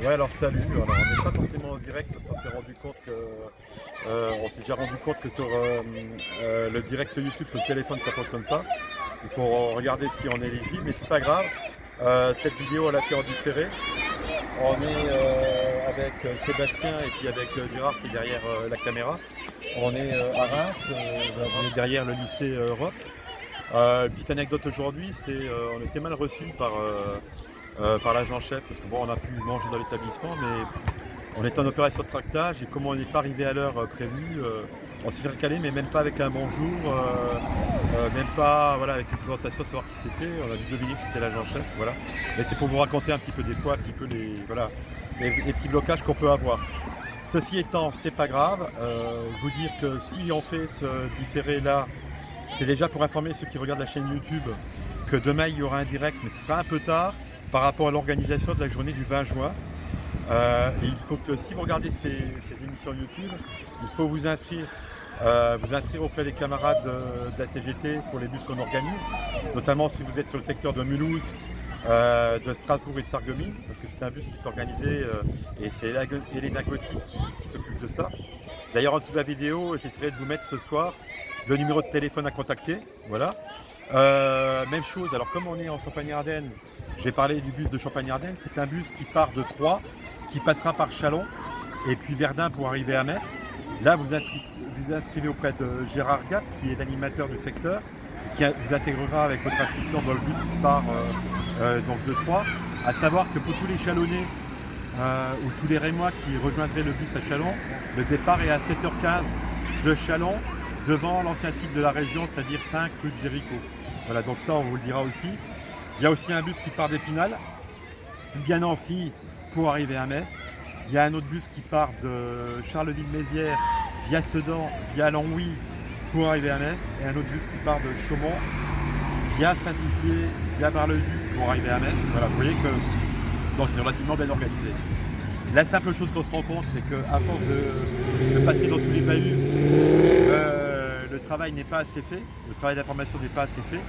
Ouais, alors salut. Alors, on n'est pas forcément en direct parce qu'on s'est rendu compte que on s'est déjà rendu compte que sur le direct YouTube sur le téléphone ça fonctionne pas. Il faut regarder si on est éligible, mais c'est pas grave. Cette vidéo on l'a fait en différé. On est avec Sébastien et puis avec Gérard qui est derrière la caméra. On est à Reims, on est derrière le lycée Europe. Petite anecdote aujourd'hui, c'est on était mal reçus par l'agent chef parce que bon, on a pu manger dans l'établissement, mais on était en opération de tractage et comme on n'est pas arrivé à l'heure prévue, on s'est fait recaler, mais même pas avec un bonjour, même pas voilà, avec une présentation de savoir qui c'était. On a dû deviner que c'était l'agent chef, voilà. Mais c'est pour vous raconter un petit peu des fois, un petit peu voilà, les petits blocages qu'on peut avoir. Ceci étant, c'est pas grave. Vous dire que si on fait ce différé là, c'est déjà pour informer ceux qui regardent la chaîne YouTube que demain il y aura un direct, mais ce sera un peu tard par rapport à l'organisation de la journée du 20 juin. Et il faut que si vous regardez ces émissions YouTube, il faut vous inscrire auprès des camarades de la CGT pour les bus qu'on organise, notamment si vous êtes sur le secteur de Mulhouse, de Strasbourg et de Sarreguemines, parce que c'est un bus qui est organisé et c'est Elena Gotti qui s'occupe de ça. D'ailleurs en dessous de la vidéo, j'essaierai de vous mettre ce soir le numéro de téléphone à contacter. Voilà. Même chose, alors comme on est en Champagne-Ardenne, j'ai parlé du bus de Champagne-Ardenne, c'est un bus qui part de Troyes, qui passera par Châlons et puis Verdun pour arriver à Metz. Là, vous inscrivez auprès de Gérard Gap, qui est l'animateur du secteur, qui vous intégrera avec votre inscription dans le bus qui part donc de Troyes. À savoir que pour tous les Chalonnais ou tous les Rémois qui rejoindraient le bus à Châlons, le départ est à 7h15 de Châlons, devant l'ancien site de la région, c'est-à-dire 5 rue de Jéricho. Voilà, donc ça, on vous le dira aussi. Il y a aussi un bus qui part d'Épinal, via Nancy pour arriver à Metz. Il y a un autre bus qui part de Charleville-Mézières, via Sedan, via Longwy pour arriver à Metz. Et un autre bus qui part de Chaumont, via Saint-Dizier, via Bar-le-Duc pour arriver à Metz. Voilà, vous voyez que donc c'est relativement bien organisé. La simple chose qu'on se rend compte, c'est qu'à force de passer dans tous les bahuts, le travail n'est pas assez fait, le travail d'information n'est pas assez fait.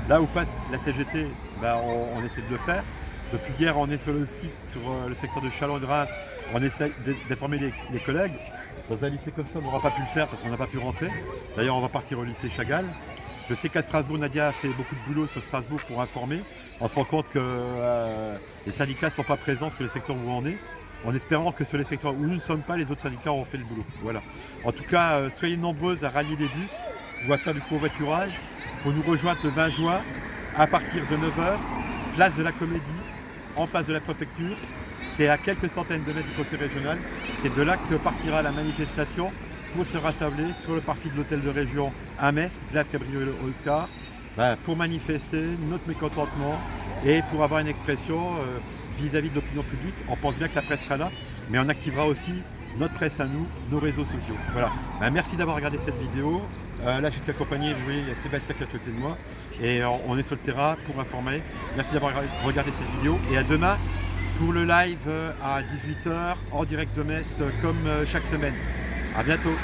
Là où passe la CGT, on essaie de le faire. Depuis hier, on est sur le site, sur le secteur de Châlons de Reims, on essaie d'informer les collègues. Dans un lycée comme ça, on n'aura pas pu le faire parce qu'on n'a pas pu rentrer. D'ailleurs, on va partir au lycée Chagall. Je sais qu'à Strasbourg, Nadia a fait beaucoup de boulot sur Strasbourg pour informer. On se rend compte que les syndicats ne sont pas présents sur les secteurs où on est, en espérant que sur les secteurs où nous ne sommes pas, les autres syndicats auront fait le boulot. Voilà. En tout cas, soyez nombreuses à rallier les bus ou à faire du covoiturage pour nous rejoindre le 20 juin à partir de 9h, place de la Comédie, en face de la préfecture. C'est à quelques centaines de mètres du conseil régional. C'est de là que partira la manifestation pour se rassembler sur le parvis de l'hôtel de région à Metz, place Gabriel-Oscar, pour manifester notre mécontentement et pour avoir une expression vis-à-vis de l'opinion publique. On pense bien que la presse sera là, mais on activera aussi notre presse à nous, nos réseaux sociaux. Voilà. Merci d'avoir regardé cette vidéo. Là, je suis accompagné, vous voyez, il y a Sébastien qui est à côté de moi. Et on est sur le terrain pour informer. Merci d'avoir regardé cette vidéo. Et à demain pour le live à 18h en direct de Metz comme chaque semaine. À bientôt.